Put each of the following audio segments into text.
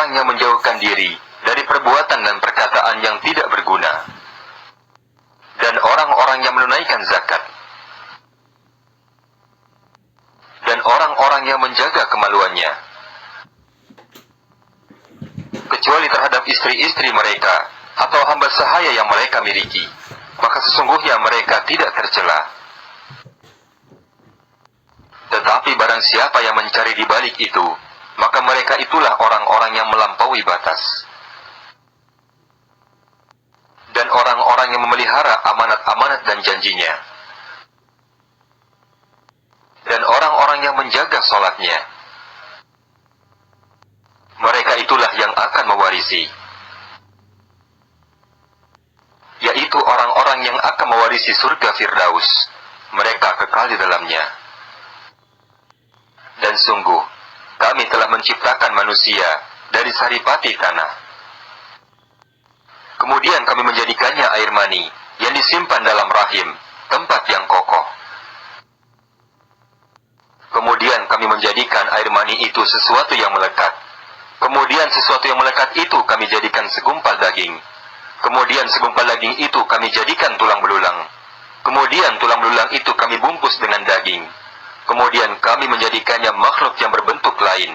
orang-orang yang menjauhkan diri dari perbuatan dan perkataan yang tidak berguna, dan orang-orang yang menunaikan zakat, dan orang-orang yang menjaga kemaluannya, kecuali terhadap istri-istri mereka atau hamba sahaya yang mereka miliki, maka sesungguhnya mereka tidak tercela. Tetapi barang siapa yang mencari di balik itu, maka mereka itulah orang-orang yang melampaui batas. Dan orang-orang yang memelihara amanat-amanat dan janjinya, dan orang-orang yang menjaga sholatnya, mereka itulah yang akan mewarisi, yaitu orang-orang yang akan mewarisi surga Firdaus. Mereka kekal di dalamnya. Dan sungguh, kami telah menciptakan manusia dari saripati tanah. Kemudian kami menjadikannya air mani yang disimpan dalam rahim, tempat yang kokoh. Kemudian kami menjadikan air mani itu sesuatu yang melekat. Kemudian sesuatu yang melekat itu kami jadikan segumpal daging. Kemudian segumpal daging itu kami jadikan tulang belulang. Kemudian tulang belulang itu kami bungkus dengan daging. Kemudian kami menjadikannya makhluk yang berbentuk lain.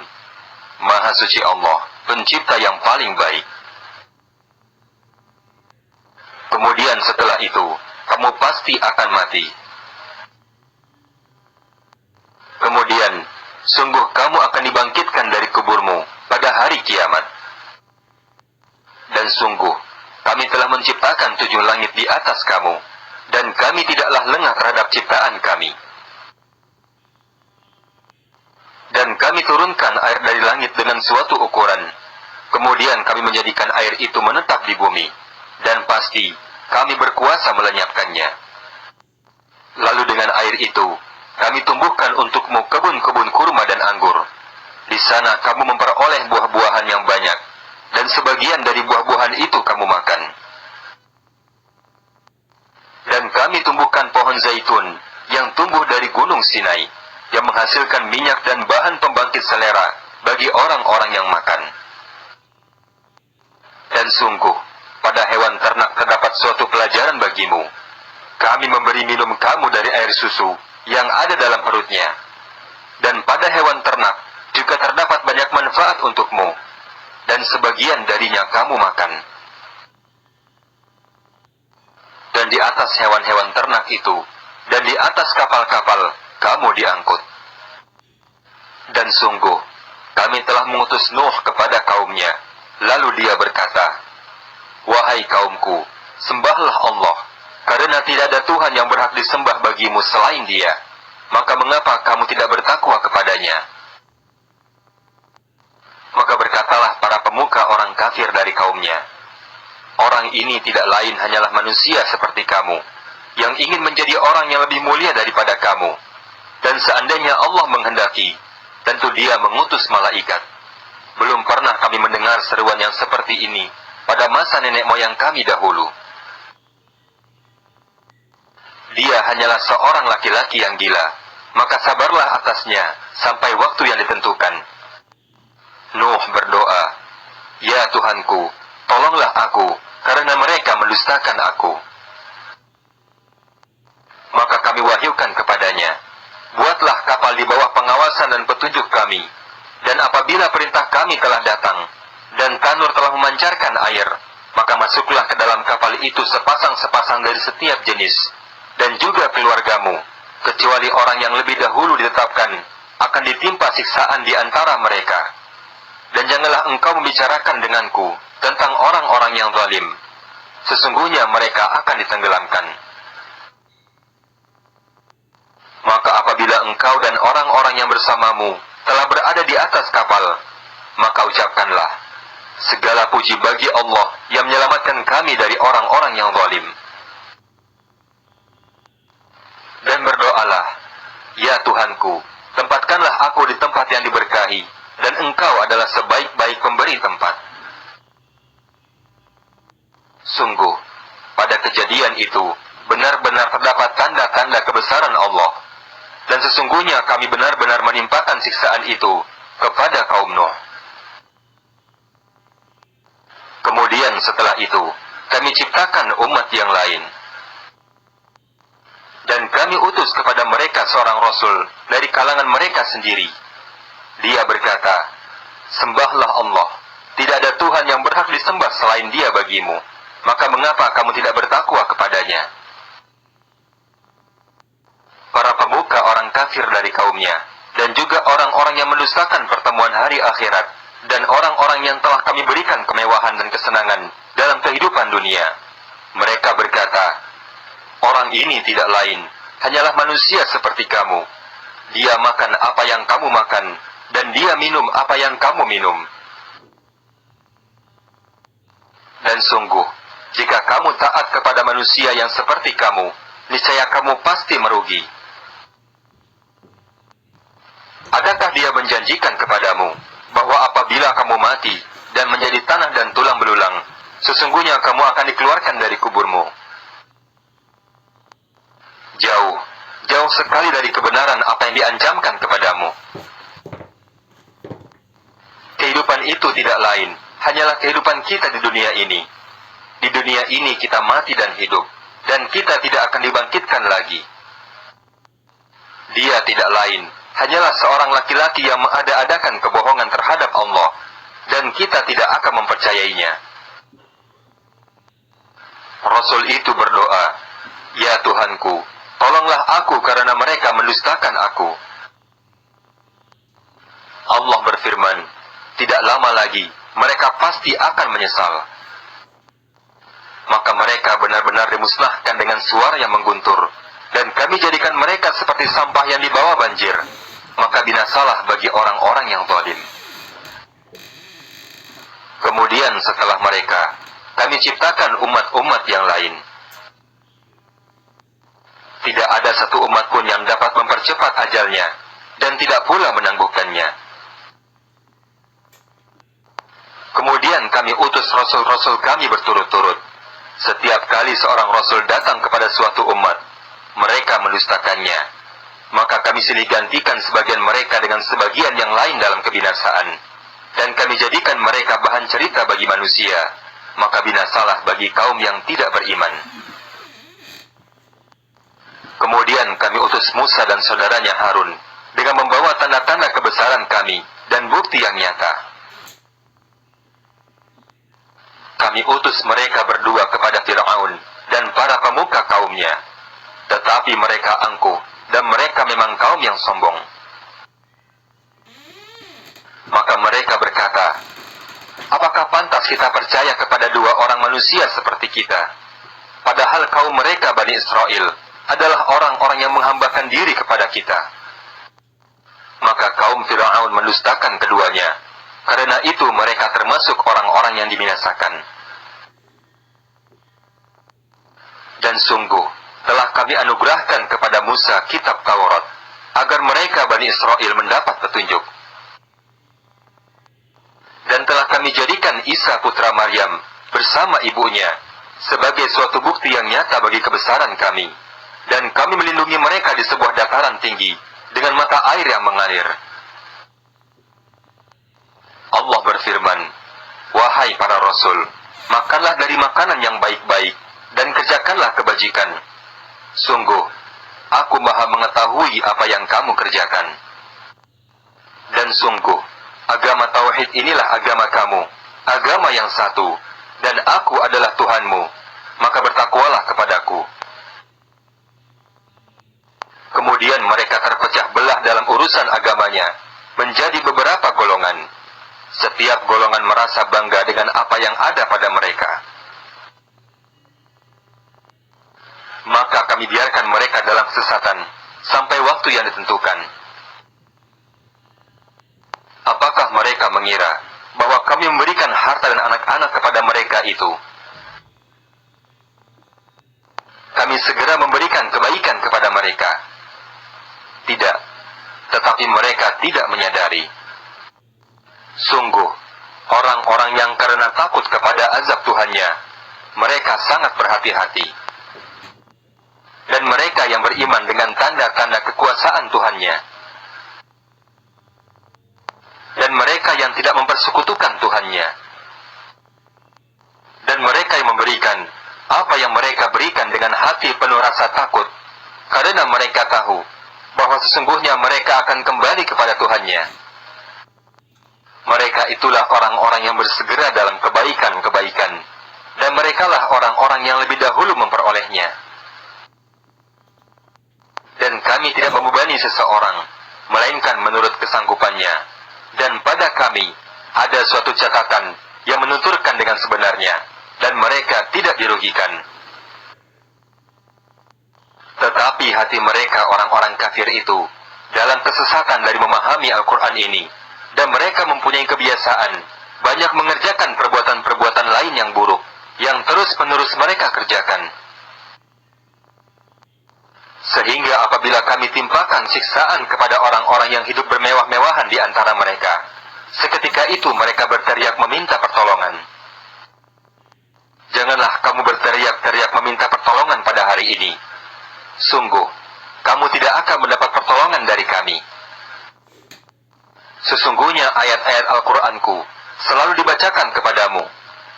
Maha suci Allah, pencipta yang paling baik. Kemudian setelah itu, kamu pasti akan mati. Kemudian, sungguh kamu akan dibangkitkan dari kuburmu pada hari kiamat. Dan sungguh, kami telah menciptakan 7 langit di atas kamu, dan kami tidaklah lengah terhadap ciptaan kami. Dan kami turunkan air dari langit dengan suatu ukuran. Kemudian kami menjadikan air itu menetap di bumi. Dan pasti, kami berkuasa melenyapkannya. Lalu dengan air itu, kami tumbuhkan untukmu kebun-kebun kurma dan anggur. Di sana kamu memperoleh buah-buahan yang banyak. Dan sebagian dari buah-buahan itu kamu makan. Dan kami tumbuhkan pohon zaitun yang tumbuh dari gunung Sinai, yang menghasilkan minyak dan bahan pembangkit selera bagi orang-orang yang makan. Dan sungguh, pada hewan ternak terdapat suatu pelajaran bagimu. Kami memberi minum kamu dari air susu yang ada dalam perutnya. Dan pada hewan ternak juga terdapat banyak manfaat untukmu, dan sebagian darinya kamu makan. Dan di atas hewan-hewan ternak itu, dan di atas kapal-kapal, kamu diangkut. Dan sungguh, kami telah mengutus Nuh kepada kaumnya. Lalu dia berkata, "Wahai kaumku, sembahlah Allah, karena tidak ada Tuhan yang berhak disembah bagimu selain Dia. Maka mengapa kamu tidak bertakwa kepadanya?" Maka berkatalah para pemuka orang kafir dari kaumnya, "Orang ini tidak lain hanyalah manusia seperti kamu, yang ingin menjadi orang yang lebih mulia daripada kamu. Dan seandainya Allah menghendaki, tentu Dia mengutus malaikat. Belum pernah kami mendengar seruan yang seperti ini pada masa nenek moyang kami dahulu. Dia hanyalah seorang laki-laki yang gila, maka sabarlah atasnya sampai waktu yang ditentukan." Nuh berdoa, "Ya Tuhanku, tolonglah aku, karena mereka mendustakan aku." Maka kami wahyukan kepadanya, "Buatlah kapal di bawah pengawasan dan petunjuk kami, dan apabila perintah kami telah datang, dan tanur telah memancarkan air, maka masuklah ke dalam kapal itu sepasang-sepasang dari setiap jenis, dan juga keluargamu, kecuali orang yang lebih dahulu ditetapkan, akan ditimpa siksaan di antara mereka. Dan janganlah engkau membicarakan denganku tentang orang-orang yang zalim. Sesungguhnya mereka akan ditenggelamkan. Maka apabila engkau dan orang-orang yang bersamamu telah berada di atas kapal, maka ucapkanlah, segala puji bagi Allah yang menyelamatkan kami dari orang-orang yang zalim. Dan berdoalah, ya Tuhanku, tempatkanlah aku di tempat yang diberkahi, dan engkau adalah sebaik-baik pemberi tempat. Sungguh, pada kejadian itu, benar-benar terdapat tanda-tanda kebesaran Allah. Dan sesungguhnya kami benar-benar menimpakan siksaan itu kepada kaum Nuh. setelah itu, kami ciptakan umat yang lain. Dan kami utus kepada mereka seorang rasul dari kalangan mereka sendiri. Dia berkata, "Sembahlah Allah. Tidak ada Tuhan yang berhak disembah selain Dia bagimu. Maka mengapa kamu tidak bertakwa kepadanya?" Para pemuka orang kafir dari kaumnya, dan juga orang-orang yang mendustakan pertemuan hari akhirat, dan orang-orang yang telah kami berikan kemewahan dan kesenangan dalam kehidupan dunia, mereka berkata, "Orang ini tidak lain, hanyalah manusia seperti kamu. Dia makan apa yang kamu makan, dan dia minum apa yang kamu minum. Dan sungguh, jika kamu taat kepada manusia yang seperti kamu, niscaya kamu pasti merugi. Adakah dia menjanjikan kepadamu bahwa apabila kamu mati dan menjadi tanah dan tulang belulang, sesungguhnya kamu akan dikeluarkan dari kuburmu? Jauh, jauh sekali dari kebenaran apa yang diancamkan kepadamu. Kehidupan itu tidak lain, hanyalah kehidupan kita di dunia ini. Di dunia ini kita mati dan hidup, dan kita tidak akan dibangkitkan lagi. Dia tidak lain, hanyalah seorang laki-laki yang mengada-adakan kebohongan terhadap Allah, dan kita tidak akan mempercayainya. Rasul itu berdoa, "Ya Tuhanku, tolonglah aku karena mereka mendustakan aku." Allah berfirman, "Tidak lama lagi, mereka pasti akan menyesal." Maka mereka benar-benar dimusnahkan dengan suara yang mengguntur, dan kami jadikan mereka seperti sampah yang dibawa banjir. Maka binasalah bagi orang-orang yang zalim. Kemudian setelah mereka, kami ciptakan umat-umat yang lain. Tidak ada satu umat pun yang dapat mempercepat ajalnya, dan tidak pula menangguhkannya. Kemudian kami utus rasul-rasul kami berturut-turut. Setiap kali seorang rasul datang kepada suatu umat, mereka mendustakannya. Maka kami silih gantikan sebagian mereka dengan sebagian yang lain dalam kebinasaan. Dan kami jadikan mereka bahan cerita bagi manusia. Maka binasalah bagi kaum yang tidak beriman. Kemudian kami utus Musa dan saudaranya Harun dengan membawa tanda-tanda kebesaran kami dan bukti yang nyata. Kami utus mereka berdua kepada Fir'aun dan para pemuka kaumnya. Tetapi mereka angkuh, dan mereka memang kaum yang sombong. Maka mereka berkata, "Apakah pantas kita percaya kepada dua orang manusia seperti kita? Padahal kaum mereka Bani Israel adalah orang-orang yang menghambakan diri kepada kita." Maka kaum Fir'aun mendustakan keduanya. Karena itu mereka termasuk orang-orang yang dibinasakan. Dan sungguh, telah kami anugerahkan kepada Musa kitab Taurat, agar mereka Bani Israel mendapat petunjuk. Dan telah kami jadikan Isa putra Maryam bersama ibunya sebagai suatu bukti yang nyata bagi kebesaran kami. Dan kami melindungi mereka di sebuah dataran tinggi dengan mata air yang mengalir. Allah berfirman, "Wahai para rasul, makanlah dari makanan yang baik-baik dan kerjakanlah kebajikan. Sungguh, aku maha mengetahui apa yang kamu kerjakan. Dan sungguh, agama tauhid inilah agama kamu, agama yang satu, dan aku adalah Tuhanmu, maka bertakwalah kepadaku." Kemudian mereka terpecah belah dalam urusan agamanya, menjadi beberapa golongan. Setiap golongan merasa bangga dengan apa yang ada pada mereka. Maka kami biarkan mereka dalam kesesatan sampai waktu yang ditentukan. Apakah mereka mengira bahwa kami memberikan harta dan anak-anak kepada mereka itu? Kami segera memberikan kebaikan kepada mereka. Tidak, tetapi mereka tidak menyadari. Sungguh, orang-orang yang karena takut kepada azab Tuhannya, mereka sangat berhati-hati. Dan mereka yang beriman dengan tanda-tanda kekuasaan Tuhannya. Dan mereka yang tidak mempersekutukan Tuhannya. Dan dan mereka yang memberikan apa yang mereka berikan dengan hati penuh rasa takut, karena mereka tahu bahwa sesungguhnya mereka akan kembali kepada Tuhannya. Mereka itulah orang-orang yang bersegera dalam kebaikan-kebaikan, dan merekalah orang-orang yang lebih dahulu memperolehnya. Dan kami tidak membebani seseorang, melainkan menurut kesanggupannya. Dan pada kami ada suatu catatan yang menuturkan dengan sebenarnya, dan mereka tidak dirugikan. Tetapi hati mereka orang-orang kafir itu dalam kesesatan dari memahami Al-Quran ini, dan mereka mempunyai kebiasaan banyak mengerjakan perbuatan-perbuatan lain yang buruk, yang terus-menerus mereka kerjakan. Sehingga apabila kami timpakan siksaan kepada orang-orang yang hidup bermewah-mewahan di antara mereka, seketika itu mereka berteriak meminta pertolongan. Janganlah kamu berteriak-teriak meminta pertolongan pada hari ini. Sungguh, kamu tidak akan mendapat pertolongan dari kami. Sesungguhnya ayat-ayat Al-Quranku selalu dibacakan kepadamu,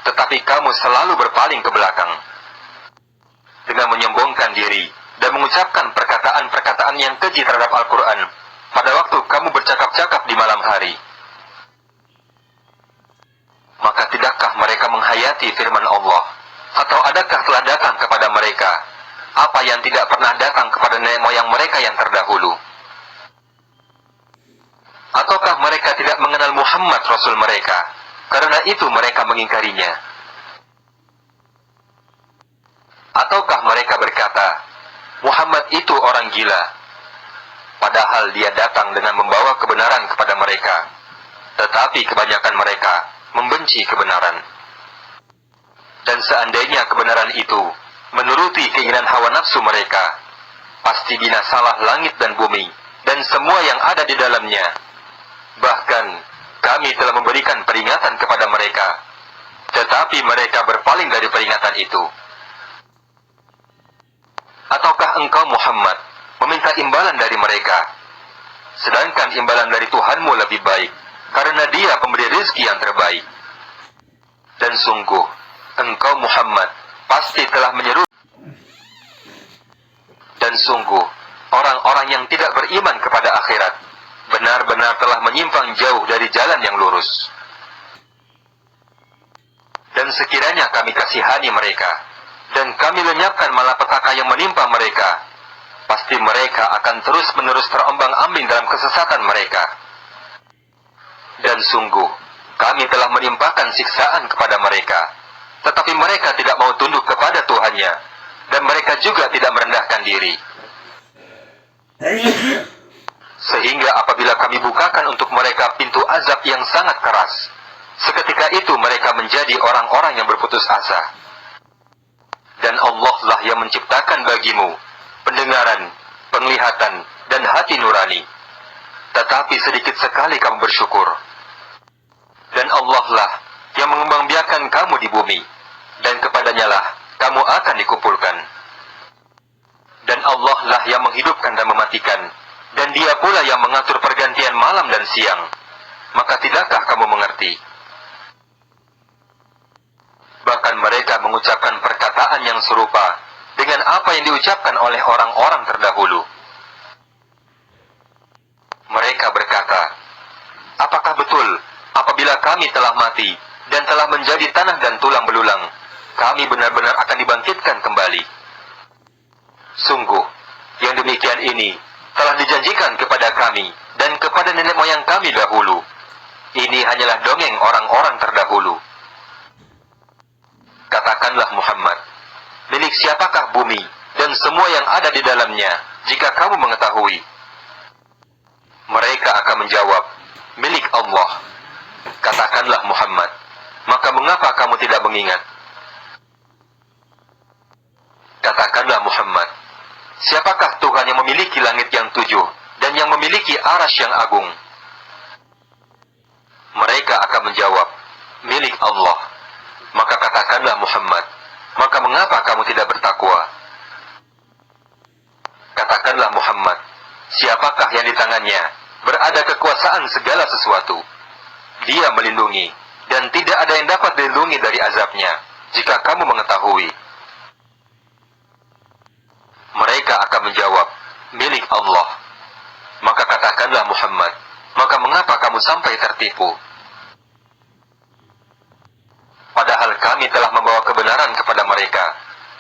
tetapi kamu selalu berpaling ke belakang dengan menyombongkan diri dan mengucapkan perkataan-perkataan yang keji terhadap Al-Quran pada waktu kamu bercakap-cakap di malam hari. Maka tidakkah mereka menghayati firman Allah? Atau adakah telah datang kepada mereka apa yang tidak pernah datang kepada nenek moyang mereka yang terdahulu? Ataukah mereka tidak mengenal Muhammad Rasul mereka, karena itu mereka mengingkarinya? Ataukah mereka berkata, Muhammad itu orang gila, padahal dia datang dengan membawa kebenaran kepada mereka, tetapi kebanyakan mereka membenci kebenaran. Dan seandainya kebenaran itu menuruti keinginan hawa nafsu mereka, pasti binasalah langit dan bumi, dan semua yang ada di dalamnya. Bahkan, kami telah memberikan peringatan kepada mereka, tetapi mereka berpaling dari peringatan itu. Ataukah engkau Muhammad meminta imbalan dari mereka, sedangkan imbalan dari Tuhanmu lebih baik, karena dia pemberi rezeki yang terbaik. Dan sungguh, engkau Muhammad pasti telah menyeru. Dan sungguh, orang-orang yang tidak beriman kepada akhirat benar-benar telah menyimpang jauh dari jalan yang lurus. Dan sekiranya kami kasihani mereka, dan kami lenyapkan malapetaka yang menimpa mereka, pasti mereka akan terus-menerus terombang-ambing dalam kesesatan mereka. Dan sungguh, kami telah menimpakan siksaan kepada mereka, tetapi mereka tidak mau tunduk kepada Tuhannya, dan mereka juga tidak merendahkan diri. Sehingga apabila kami bukakan untuk mereka pintu azab yang sangat keras, seketika itu mereka menjadi orang-orang yang berputus asa. Dan Allah lah yang menciptakan bagimu pendengaran, penglihatan, dan hati nurani. Tetapi sedikit sekali kamu bersyukur. Dan Allah lah yang mengembangbiakkan kamu di bumi, dan kepadanya lah kamu akan dikumpulkan. Dan Allah lah yang menghidupkan dan mematikan, dan dia pula yang mengatur pergantian malam dan siang. Maka tidakkah kamu mengerti? Bahkan mereka mengucapkan perkataan yang serupa dengan apa yang diucapkan oleh orang-orang terdahulu. Mereka berkata, apakah betul apabila kami telah mati dan telah menjadi tanah dan tulang belulang, kami benar-benar akan dibangkitkan kembali? Sungguh, yang demikian ini telah dijanjikan kepada kami dan kepada nenek moyang kami dahulu. Ini hanyalah dongeng orang-orang terdahulu. Katakanlah Muhammad, milik siapakah bumi dan semua yang ada di dalamnya, jika kamu mengetahui? Mereka akan menjawab, milik Allah. Katakanlah Muhammad, maka mengapa kamu tidak mengingat? Katakanlah Muhammad, siapakah Tuhan yang memiliki langit yang 7 dan yang memiliki arasy yang agung? Mereka akan menjawab, milik Allah. Maka katakanlah Muhammad, maka mengapa kamu tidak bertakwa? Katakanlah Muhammad, siapakah yang di tangannya berada kekuasaan segala sesuatu? Dia melindungi, dan tidak ada yang dapat dilindungi dari azabnya. jika kamu mengetahui. Mereka akan menjawab, milik Allah. Maka katakanlah Muhammad, maka mengapa kamu sampai tertipu? Padahal kami telah membawa kebenaran kepada mereka,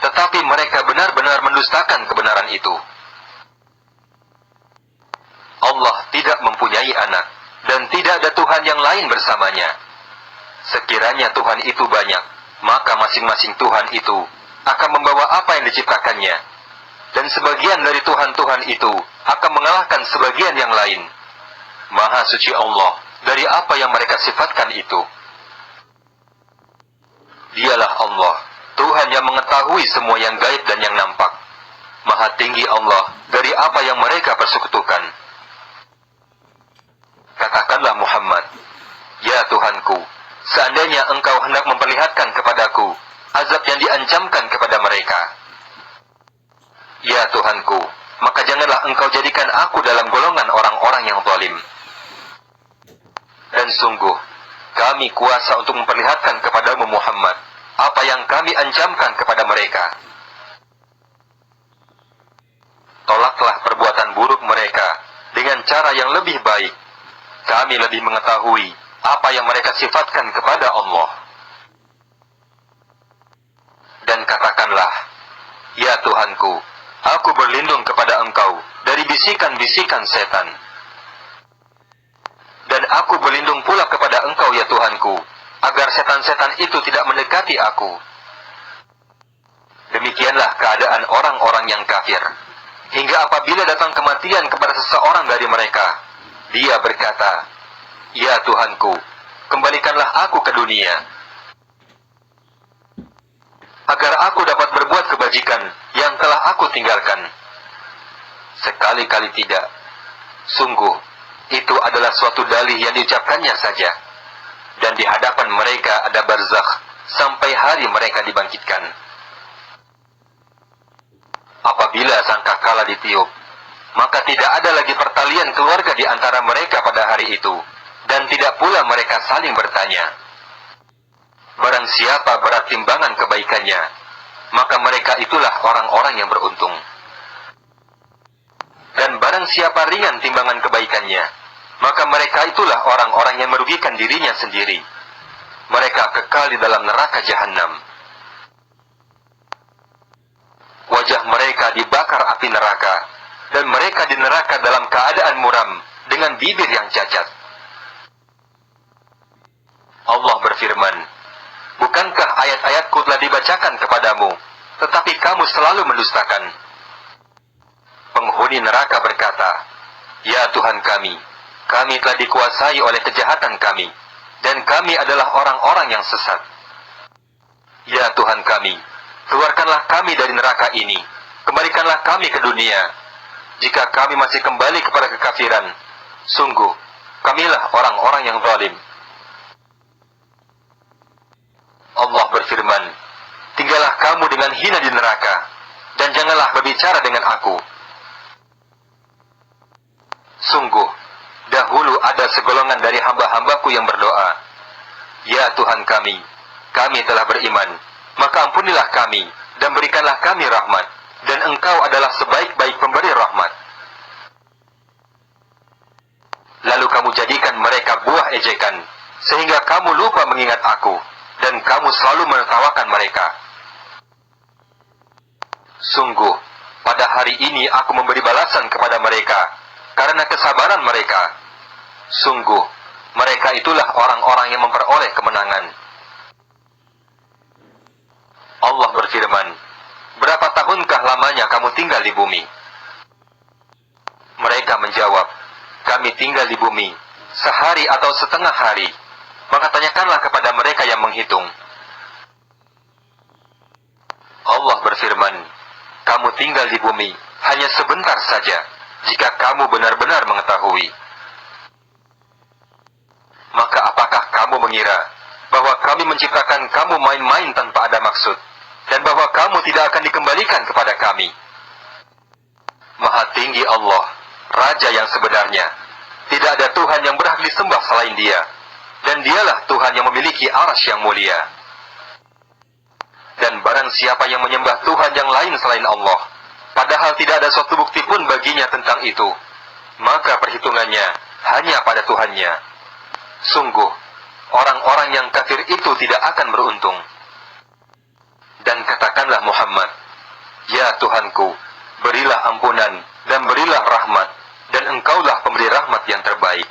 tetapi mereka benar-benar mendustakan kebenaran itu. Allah tidak mempunyai anak, dan tidak ada Tuhan yang lain bersamanya. Sekiranya Tuhan itu banyak, maka masing-masing Tuhan itu akan membawa apa yang diciptakannya, dan sebagian dari Tuhan-Tuhan itu akan mengalahkan sebagian yang lain. Maha suci Allah dari apa yang mereka sifatkan itu. Dialah Allah, Tuhan yang mengetahui semua yang gaib dan yang nampak. Maha tinggi Allah dari apa yang mereka persekutukan. Katakanlah Muhammad, ya Tuhanku, seandainya engkau hendak memperlihatkan kepadaku azab yang diancamkan kepada mereka. Ya Tuhanku, maka janganlah engkau jadikan aku dalam golongan orang-orang yang zalim. Dan sungguh, kami kuasa untuk memperlihatkan kepadamu Muhammad apa yang kami ancamkan kepada mereka. Tolaklah perbuatan buruk mereka dengan cara yang lebih baik. Kami lebih mengetahui apa yang mereka sifatkan kepada Allah. Dan katakanlah, ya Tuhanku, aku berlindung kepada engkau dari bisikan-bisikan setan. Dan aku berlindung pula kepada engkau ya Tuhanku, agar setan-setan itu tidak mendekati aku. Demikianlah keadaan orang-orang yang kafir. Hingga apabila datang kematian kepada seseorang dari mereka, dia berkata, ya Tuhanku, kembalikanlah aku ke dunia, agar aku dapat berbuat kebajikan yang telah aku tinggalkan. Sekali-kali tidak. Sungguh, itu adalah suatu dalih yang diucapkannya saja. Dan di hadapan mereka ada barzakh sampai hari mereka dibangkitkan. Apabila sangkakala ditiup, maka tidak ada lagi pertalian keluarga di antara mereka pada hari itu, dan tidak pula mereka saling bertanya. Barang siapa berat timbangan kebaikannya, maka mereka itulah orang-orang yang beruntung. Dan barang siapa ringan timbangan kebaikannya, maka mereka itulah orang-orang yang merugikan dirinya sendiri. Mereka kekal di dalam neraka jahanam. Wajah mereka dibakar api neraka, dan mereka di neraka dalam keadaan muram, dengan bibir yang cacat. Allah berfirman, bukankah ayat-ayatku telah dibacakan kepadamu, tetapi kamu selalu mendustakan? Penghuni neraka berkata, ya Tuhan kami telah dikuasai oleh kejahatan kami, dan kami adalah orang-orang yang sesat. Ya Tuhan kami, keluarkanlah kami dari neraka ini, kembalikanlah kami ke dunia. Jika kami masih kembali kepada kekafiran, sungguh, kamilah orang-orang yang zalim. Allah berfirman, tinggallah kamu dengan hina di neraka, dan janganlah berbicara dengan aku. Sungguh, dahulu ada segolongan dari hamba-hambaku yang berdoa, ya Tuhan kami telah beriman, maka ampunilah kami, dan berikanlah kami rahmat, dan Engkau adalah sebaik-baik pemberi rahmat. Lalu kamu jadikan mereka buah ejekan, sehingga kamu lupa mengingat aku, dan kamu selalu menertawakan mereka. Sungguh, pada hari ini aku memberi balasan kepada mereka, karena kesabaran mereka. Sungguh, mereka itulah orang-orang yang memperoleh kemenangan. Allah berfirman, berapa tahunkah lamanya kamu tinggal di bumi? Mereka menjawab, kami tinggal di bumi sehari atau setengah hari. Maka tanyakanlah kepada mereka yang menghitung. Allah berfirman, kamu tinggal di bumi hanya sebentar saja, jika kamu benar-benar mengetahui. Maka apakah kamu mengira bahwa kami menciptakan kamu main-main tanpa ada maksud, dan bahwa kamu tidak akan dikembalikan kepada kami? Maha tinggi Allah, Raja yang sebenarnya. Tidak ada Tuhan yang berhak disembah selain Dia, dan Dialah Tuhan yang memiliki arsy yang mulia. Dan barang siapa yang menyembah Tuhan yang lain selain Allah, padahal tidak ada suatu bukti pun baginya tentang itu, maka perhitungannya hanya pada Tuhannya. Sungguh, orang-orang yang kafir itu tidak akan beruntung. Dan katakanlah Muhammad, ya Tuhanku, berilah ampunan dan berilah rahmat, dan engkaulah pemberi rahmat yang terbaik.